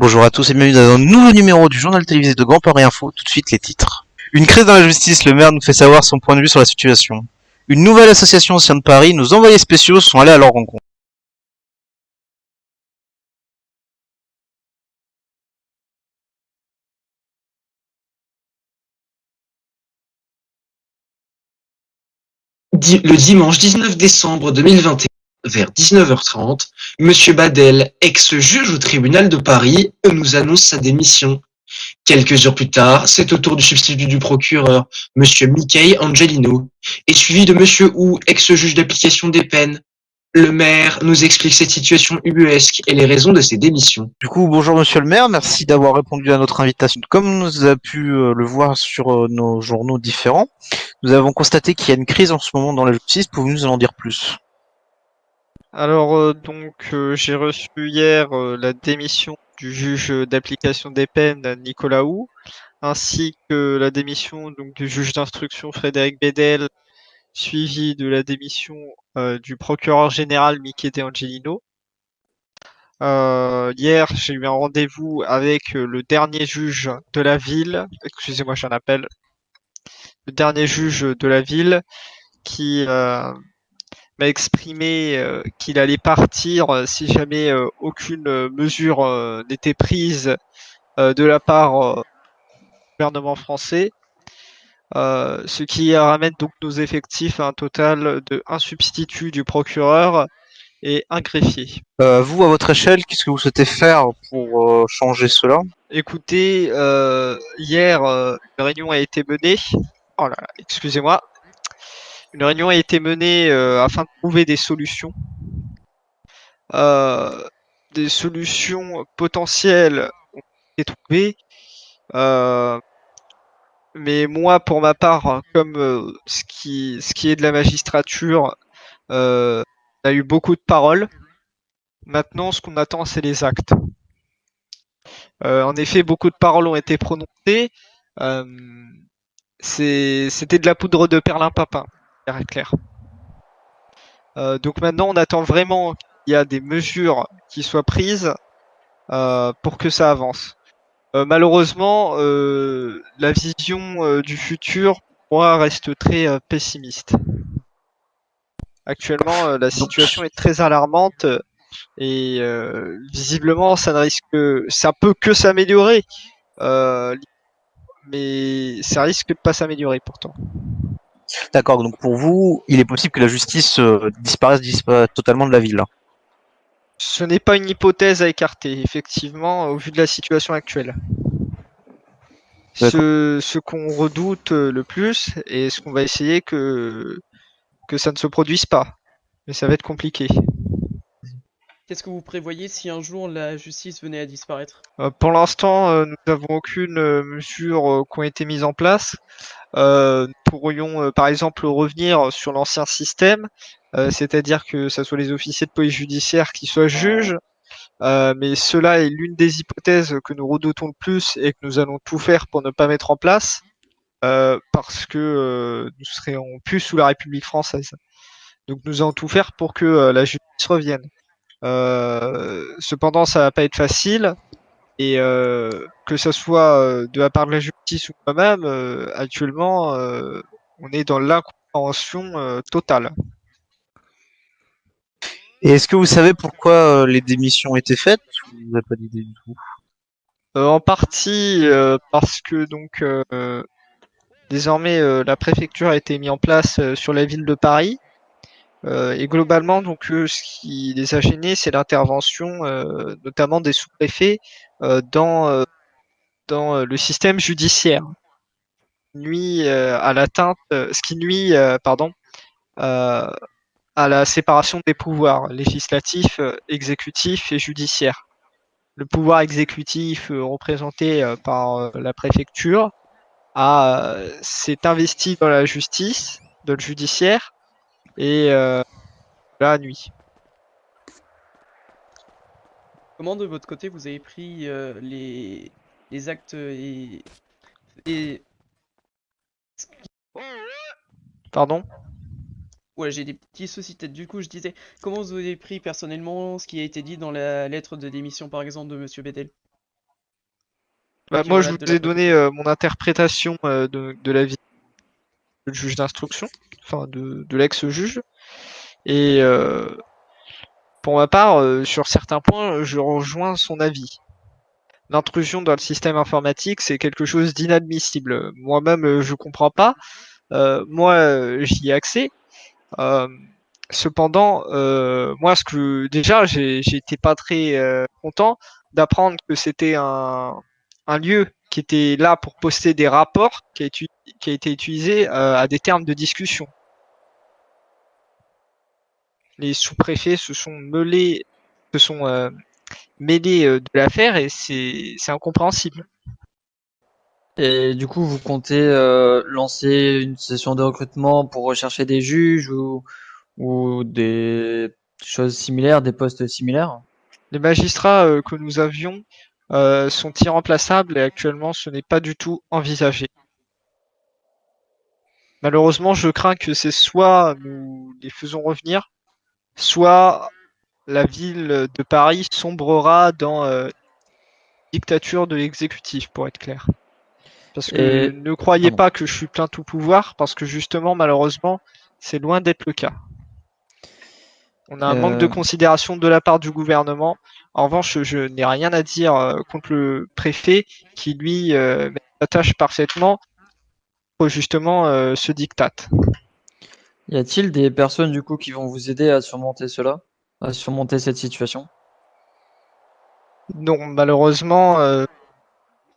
Bonjour à tous et bienvenue dans un nouveau numéro du journal télévisé de Grand Paris Info. Tout de suite les titres. Une crise dans la justice, le maire nous fait savoir son point de vue sur la situation. Une nouvelle association au sein de Paris, nos envoyés spéciaux sont allés à leur rencontre. Le dimanche 19 décembre 2021, vers 19h30, Monsieur Badel, ex-juge au tribunal de Paris, nous annonce sa démission. Quelques heures plus tard, c'est au tour du substitut du procureur, Monsieur Mickey Angelino, et suivi de Monsieur Hu, ex-juge d'application des peines. Le maire nous explique cette situation ubuesque et les raisons de ses démissions. Du coup, bonjour monsieur le maire, merci d'avoir répondu à notre invitation. Comme nous avons pu le voir sur nos journaux différents, nous avons constaté qu'il y a une crise en ce moment dans la justice. Pouvez-vous nous en dire plus? J'ai reçu hier la démission du juge d'application des peines Nicolas Hou, ainsi que la démission du juge d'instruction Frédéric Bedel, suivi de la démission du procureur général Mickey De Angelino. Hier, j'ai eu un rendez-vous avec le dernier juge de la ville, excusez-moi, j'en appelle, le dernier juge de la ville qui m'a exprimé qu'il allait partir si jamais aucune mesure n'était prise de la part du gouvernement français, ce qui ramène donc nos effectifs à un total de un substitut du procureur et un greffier. Vous, à votre échelle, qu'est-ce que vous souhaitez faire pour changer cela? Écoutez, hier, une réunion a été menée. Oh là là, excusez-moi. Une réunion a été menée afin de trouver des solutions. Des solutions potentielles ont été trouvées. Mais moi, pour ma part, comme ce qui est de la magistrature, on a eu beaucoup de paroles. Maintenant, ce qu'on attend, c'est les actes. En effet, beaucoup de paroles ont été prononcées. Euh, C'était de la poudre de perlimpinpin, c'est clair. Donc maintenant, on attend vraiment qu'il y a des mesures qui soient prises pour que ça avance. Malheureusement, la vision du futur, pour moi, reste très pessimiste. Actuellement, la situation est très alarmante et visiblement, ça peut que s'améliorer, mais ça risque de pas s'améliorer pourtant. D'accord, donc pour vous, il est possible que la justice disparaisse totalement de la ville. Ce n'est pas une hypothèse à écarter, effectivement, au vu de la situation actuelle. Ce qu'on redoute le plus et ce qu'on va essayer que ça ne se produise pas. Mais ça va être compliqué. Qu'est-ce que vous prévoyez si un jour la justice venait à disparaître? Pour l'instant, nous n'avons aucune mesure qui ont été mises en place. Nous pourrions par exemple revenir sur l'ancien système, c'est-à-dire que ce soit les officiers de police judiciaire qui soient juges, mais cela est l'une des hypothèses que nous redoutons le plus et que nous allons tout faire pour ne pas mettre en place, parce que nous serions plus sous la République française. Donc nous allons tout faire pour que la justice revienne. Cependant, ça va pas être facile. Et que ce soit de la part de la justice ou moi-même, actuellement, on est dans l'incompréhension totale. Et est-ce que vous savez pourquoi les démissions ont été faites? Vous n'avez pas d'idée du tout. En partie parce que désormais la préfecture a été mise en place sur la ville de Paris. Et globalement, ce qui les a gênés, c'est l'intervention notamment des sous-préfets dans le système judiciaire. Nuit à l'atteinte, ce qui nuit, pardon, à la séparation des pouvoirs législatifs, exécutifs et judiciaires. Le pouvoir exécutif, représenté par la préfecture, s'est investi dans la justice, dans le judiciaire, et la nuit. Comment de votre côté vous avez pris les actes et... Pardon? Ouais, j'ai des petits soucis de tête. Du coup, je disais, comment vous avez pris personnellement ce qui a été dit dans la lettre de démission, par exemple, de Monsieur Bedel? Bah, Ok, moi, je voilà, vous de la ai police. donné mon interprétation de la vie du juge d'instruction, enfin de l'ex-juge. Et pour ma part, sur certains points, je rejoins son avis. L'intrusion dans le système informatique, c'est quelque chose d'inadmissible. Moi-même, je comprends pas. Moi, j'y ai accès. Euh, Cependant, moi, déjà, j'étais pas très content d'apprendre que c'était un lieu qui était là pour poster des rapports qui a été utilisé à des termes de discussion. Les sous-préfets se sont mêlés de l'affaire et c'est incompréhensible. Et du coup, vous comptez lancer une session de recrutement pour rechercher des juges ou des choses similaires, des postes similaires? Les magistrats que nous avions sont irremplaçables et actuellement ce n'est pas du tout envisagé. Malheureusement, je crains que c'est soit nous les faisons revenir, soit la ville de Paris sombrera dans dictature de l'exécutif, pour être clair. Parce que Et ne croyez pardon. pas que je suis plein tout pouvoir, parce que justement, malheureusement, c'est loin d'être le cas. On a un manque de Euh, considération de la part du gouvernement. En revanche, je n'ai rien à dire contre le préfet qui, lui, s'attache parfaitement pour justement ce diktat. Y a-t-il des personnes du coup qui vont vous aider à surmonter cela, à surmonter cette situation? Non, malheureusement,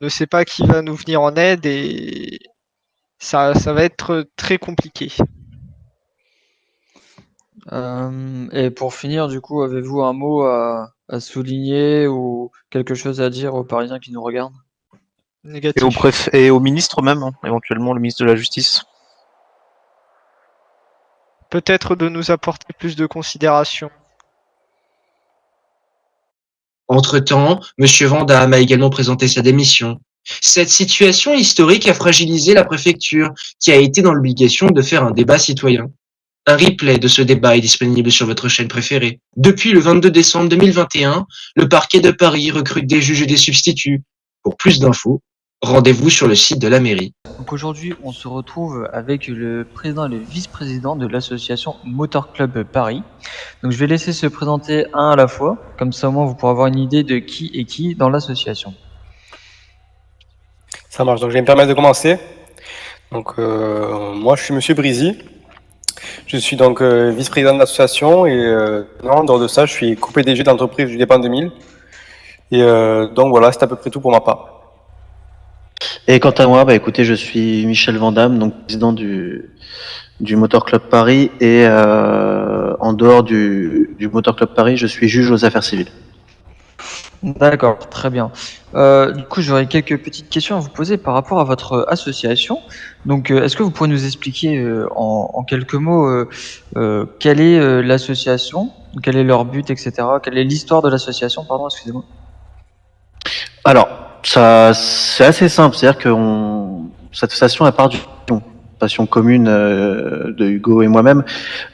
ne sait pas qui va nous venir en aide et ça va être très compliqué. Et pour finir, du coup, avez-vous un mot à souligner ou quelque chose à dire aux Parisiens qui nous regardent? Et au Négatif. préfet et au ministre même, hein, éventuellement le ministre de la Justice. Peut-être de nous apporter plus de considération. Entre-temps, Monsieur Vandamme a également présenté sa démission. Cette situation historique a fragilisé la préfecture, qui a été dans l'obligation de faire un débat citoyen. Un replay de ce débat est disponible sur votre chaîne préférée. Depuis le 22 décembre 2021, le parquet de Paris recrute des juges et des substituts. Pour plus d'infos, rendez-vous sur le site de la mairie. Donc aujourd'hui, on se retrouve avec le président et le vice-président de l'association Motor Club Paris. Donc je vais laisser se présenter un à la fois, comme ça au moins vous pourrez avoir une idée de qui est qui dans l'association. Ça marche, donc je vais me permettre de commencer. Donc moi je suis Monsieur Brizy, je suis donc vice-président de l'association et en dehors de ça je suis co-PDG d'entreprise du Dépend 2000. Et donc voilà, c'est à peu près tout pour ma part. Et quant à moi, bah écoutez, je suis Michel Vandamme, donc président du Motor Club Paris et en dehors du Motor Club Paris, je suis juge aux affaires civiles. D'accord, très bien. Du coup, j'aurais quelques petites questions à vous poser par rapport à votre association. Donc, est-ce que vous pouvez nous expliquer en quelques mots quelle est l'association, quel est leur but, etc. Quelle est l'histoire de l'association, pardon, excusez-moi. Alors, ça, c'est assez simple, c'est-à-dire que cette association, elle part d'une passion commune de Hugo et moi-même,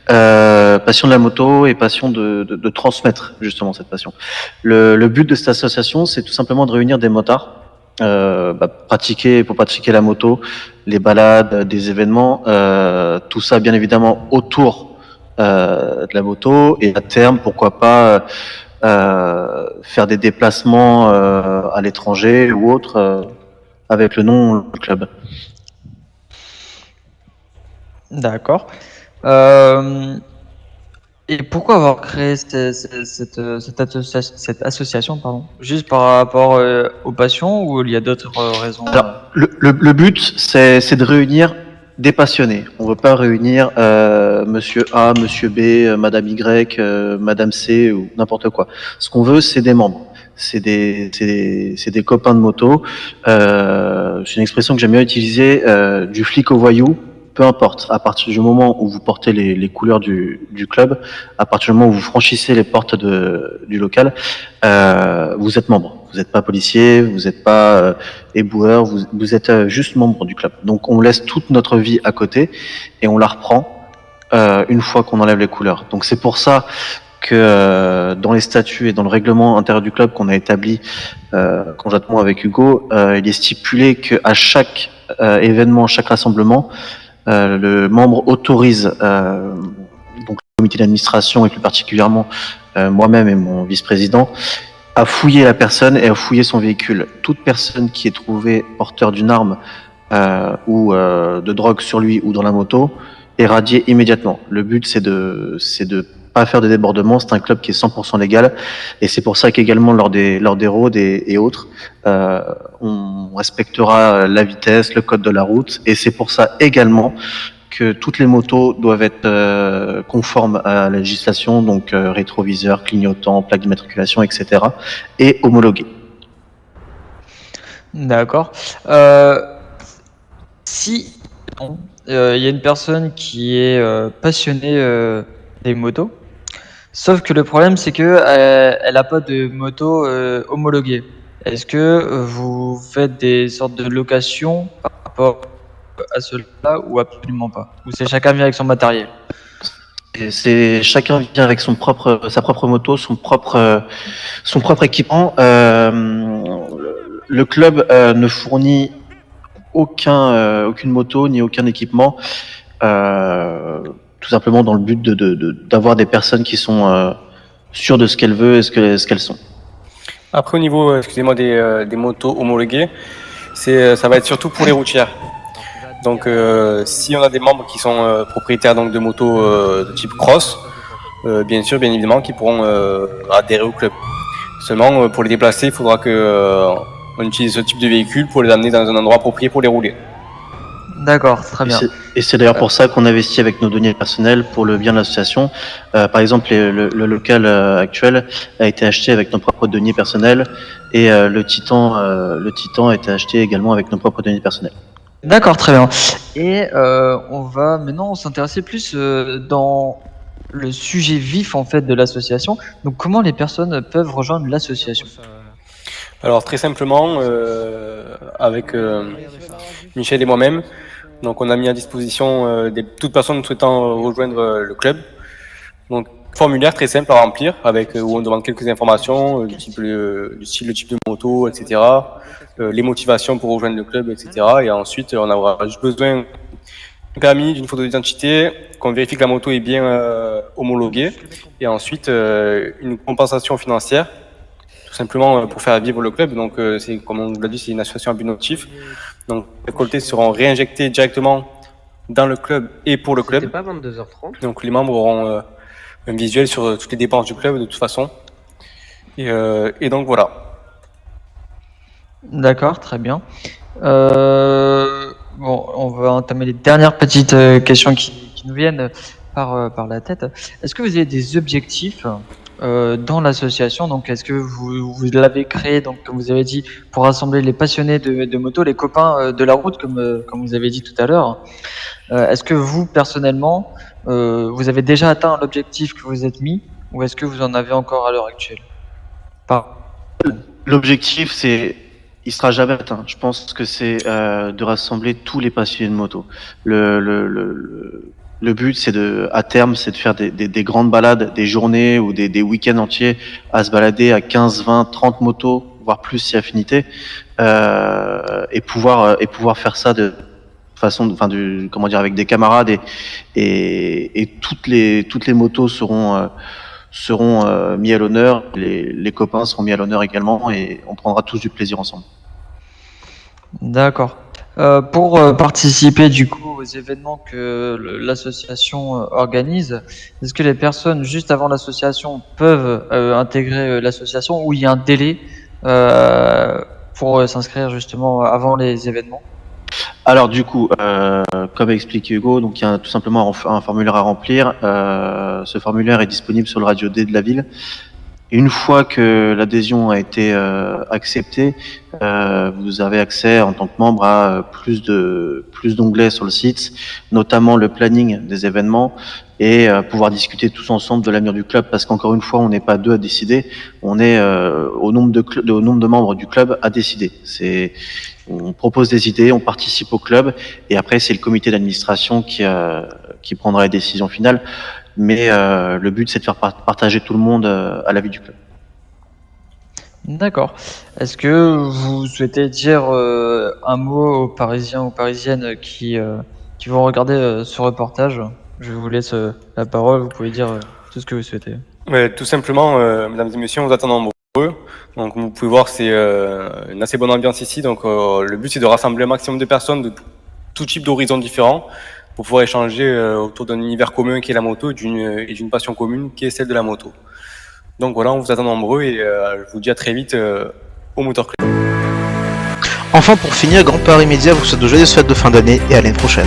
passion de la moto et passion de transmettre justement cette passion. Le but de cette association, c'est tout simplement de réunir des motards pour pratiquer la moto, les balades, des événements, tout ça bien évidemment autour de la moto et à terme, pourquoi pas faire des déplacements à l'étranger ou autre avec le nom du club. D'accord. Et pourquoi avoir créé cette association, pardon? Juste par rapport aux passions ou il y a d'autres raisons? Alors, le but, c'est de réunir des passionnés. On ne veut pas réunir Monsieur A, Monsieur B, Madame Y, Madame C ou n'importe quoi. Ce qu'on veut, c'est des membres. C'est des copains de moto. C'est une expression que j'aime bien utiliser, du flic au voyou. Peu importe, à partir du moment où vous portez les couleurs du club, à partir du moment où vous franchissez les portes du local, vous êtes membre. Vous n'êtes pas policier, vous n'êtes pas éboueur, vous êtes juste membre du club. Donc on laisse toute notre vie à côté et on la reprend une fois qu'on enlève les couleurs. Donc c'est pour ça que dans les statuts et dans le règlement intérieur du club qu'on a établi conjointement avec Hugo, il est stipulé qu'à chaque événement, chaque rassemblement, le membre autorise donc le comité d'administration et plus particulièrement moi-même et mon vice-président à fouiller la personne et à fouiller son véhicule. Toute personne qui est trouvée porteur d'une arme ou de drogue sur lui ou dans la moto est radiée immédiatement. Le but c'est de pas faire de débordements. C'est un club qui est 100% légal et c'est pour ça qu'également lors des rôdes et autres, on respectera la vitesse, le code de la route et c'est pour ça également que toutes les motos doivent être conformes à la législation, donc rétroviseur, clignotant, plaque d'immatriculation, etc. et homologuées. D'accord. Si il y a une personne qui est passionnée des motos, sauf que le problème c'est que elle a pas de moto homologuée. Est-ce que vous faites des sortes de locations par rapport à cela ou absolument pas? Ou c'est chacun vient avec son matériel? Et c'est chacun vient avec sa propre moto, son propre équipement. Le club ne fournit aucune moto ni aucun équipement, tout simplement dans le but d'avoir des personnes qui sont sûres de ce qu'elles veulent et ce qu'elles sont. Après, au niveau, excusez-moi, des motos homologuées, ça va être surtout pour les routières. Donc, si on a des membres qui sont propriétaires donc de motos de type cross, bien évidemment, qui pourront adhérer au club. Seulement, pour les déplacer, il faudra que on utilise ce type de véhicule pour les amener dans un endroit approprié pour les rouler. D'accord, très bien. Et c'est d'ailleurs pour ça qu'on investit avec nos deniers personnels pour le bien de l'association. Par exemple, le local actuel a été acheté avec nos propres deniers personnels et le Titan a été acheté également avec nos propres deniers personnels. D'accord, très bien. Et on va maintenant s'intéresser plus dans le sujet vif en fait de l'association. Donc, comment les personnes peuvent rejoindre l'association? Alors très simplement, avec Michel et moi-même, donc on a mis à disposition toute personne souhaitant rejoindre le club. Donc formulaire très simple à remplir avec où on demande quelques informations du style le type de moto, etc. Les motivations pour rejoindre le club, etc. Et ensuite on aura juste besoin d'un permis, d'une photo d'identité, qu'on vérifie que la moto est bien homologuée, et ensuite une compensation financière. Tout simplement pour faire vivre le club. Donc, c'est comme on vous l'a dit, c'est une association à but non lucratif. Donc, les récoltés seront réinjectés directement dans le club et pour le club. C'était pas 22h30. Donc, les membres auront un visuel sur toutes les dépenses du club de toute façon. Et donc, voilà. D'accord, très bien. Bon, on va entamer les dernières petites questions qui nous viennent par la tête. Est-ce que vous avez des objectifs dans l'association? Donc, est-ce que vous l'avez créé, donc, comme vous avez dit, pour rassembler les passionnés de moto, les copains de la route, comme vous avez dit tout à l'heure? Est-ce que vous, personnellement, vous avez déjà atteint l'objectif que vous êtes mis, ou est-ce que vous en avez encore à l'heure actuelle? L'objectif, il sera jamais atteint. Je pense que c'est de rassembler tous les passionnés de moto. Le but, à terme, c'est de faire des grandes balades, des journées ou des week-ends entiers à se balader à 15, 20, 30 motos, voire plus si affinité, et pouvoir faire ça de façon, avec des camarades et toutes les motos seront mis à l'honneur, les copains seront mis à l'honneur également et on prendra tous du plaisir ensemble. D'accord. Pour participer du coup aux événements que l'association organise, est-ce que les personnes juste avant l'association peuvent intégrer l'association ou il y a un délai pour s'inscrire justement avant les événements? Alors du coup, comme a expliqué Hugo, donc il y a tout simplement un formulaire à remplir. Ce formulaire est disponible sur le radio D de la ville. Et une fois que l'adhésion a été acceptée, vous avez accès en tant que membre à plus d'onglets sur le site, notamment le planning des événements et pouvoir discuter tous ensemble de l'avenir du club, parce qu'encore une fois, on n'est pas deux à décider, on est au nombre de membres du club à décider. On propose des idées, on participe au club et après c'est le comité d'administration qui prendra les décisions finales. mais le but c'est de faire partager tout le monde à la vie du club. D'accord. Est-ce que vous souhaitez dire un mot aux Parisiens ou Parisiennes qui vont regarder ce reportage? Je vous laisse la parole, vous pouvez dire tout ce que vous souhaitez. Ouais, tout simplement, mesdames et messieurs, on vous attend nombreux. Donc, comme vous pouvez voir, c'est une assez bonne ambiance ici. Donc, le but, c'est de rassembler un maximum de personnes de tout type d'horizons différents pour pouvoir échanger autour d'un univers commun qui est la moto et d'une passion commune qui est celle de la moto. Donc voilà, on vous attend nombreux et je vous dis à très vite au Motor Club. Enfin, pour finir, Grand Paris Média vous souhaite de joyeuses fêtes de fin d'année et à l'année prochaine.